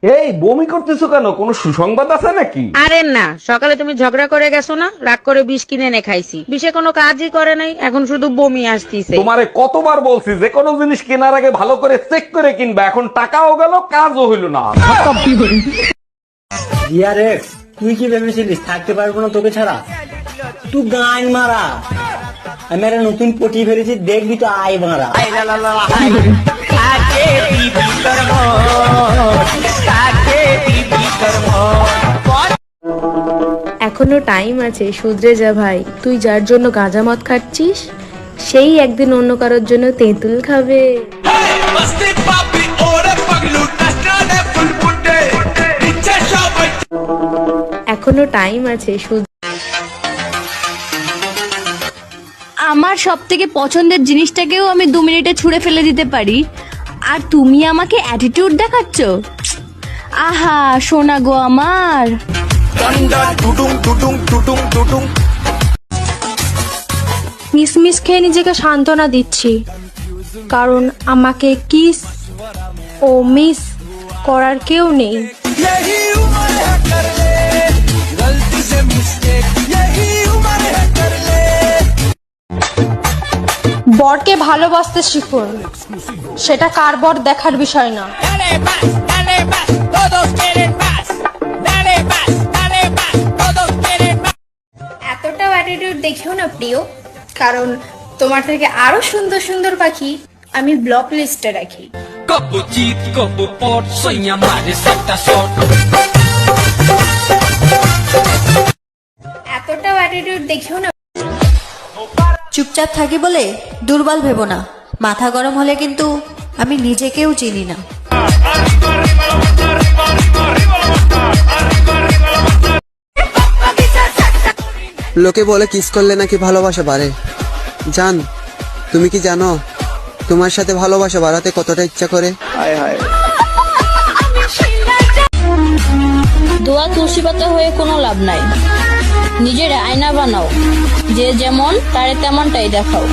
এই বমি করতেছো কেন? কোনো সুসংবাদ আছে নাকি? আরে না, সকালে তুমি ঝগড়া করে গেছো না, রাগ করে বিষ কিনে এনে খাইছি। বিষে কোনো কাজই করে নাই, এখন শুধু বমি আসতিছে। তোমারে কতবার বলছি যে কোনো জিনিস কেনার আগে ভালো করে চেক করে কিনবা, এখন টাকাও গেল কাজও হইল না। ইয়ারে তুই কি ভেবেছিলিস থাকতে পারবো না তোকে ছাড়া? তুই গান মারা, আমি একটা নতুন পটি ফেলেছি, দেখবি তো আয় মারা। এখনো টাইম আছে, শুধরে যা ভাই। তুই যার জন্য গাঁজা মদ খাচ্ছিস, সেই একদিন অন্য কারোর জন্য তেঁতুল খাবে। এখনো টাইম আছে, আমার সব থেকে পছন্দের জিনিসটাকেও আমি 2 মিনিটে ছুঁড়ে ফেলে দিতে পারি, আর তুমি আমাকে অ্যাটিটিউড দেখাচ্ছ? আহা সোনা গো আমার। মিসমিস খেয়ে নিজেকে সান্ত্বনা দিচ্ছি, কারণ আমাকে কিস ও মিস করার কেউ নেই। বরকে ভালোবাসতে শিখুন, সেটা কার বর দেখার বিষয় না। এতটাও অ্যাটিটিউড দেখিও না প্রিয়, কারণ তোমার থেকে আরো সুন্দর সুন্দর পাখি আমি ব্লক লিস্টে রাখি। এতটাও অ্যাটিটিউড দেখিও না। চুপচাপ থাকি বলে দুর্বল ভেবো না, মাথা গরম হলে কিন্তু আমি নিজেকেও চিনি না। লোকে বলে কিস করলে নাকি ভালোবাসা বাড়ে। জান, তুমি কি জানো তোমার সাথে ভালোবাসা বাড়াতে কতটা ইচ্ছা করে? দোয়া তুলসী পাতা হয়ে কোনো লাভ নাই। নিজের আয়না বানাও, যে যেমন তারে তেমনটাই দেখাও।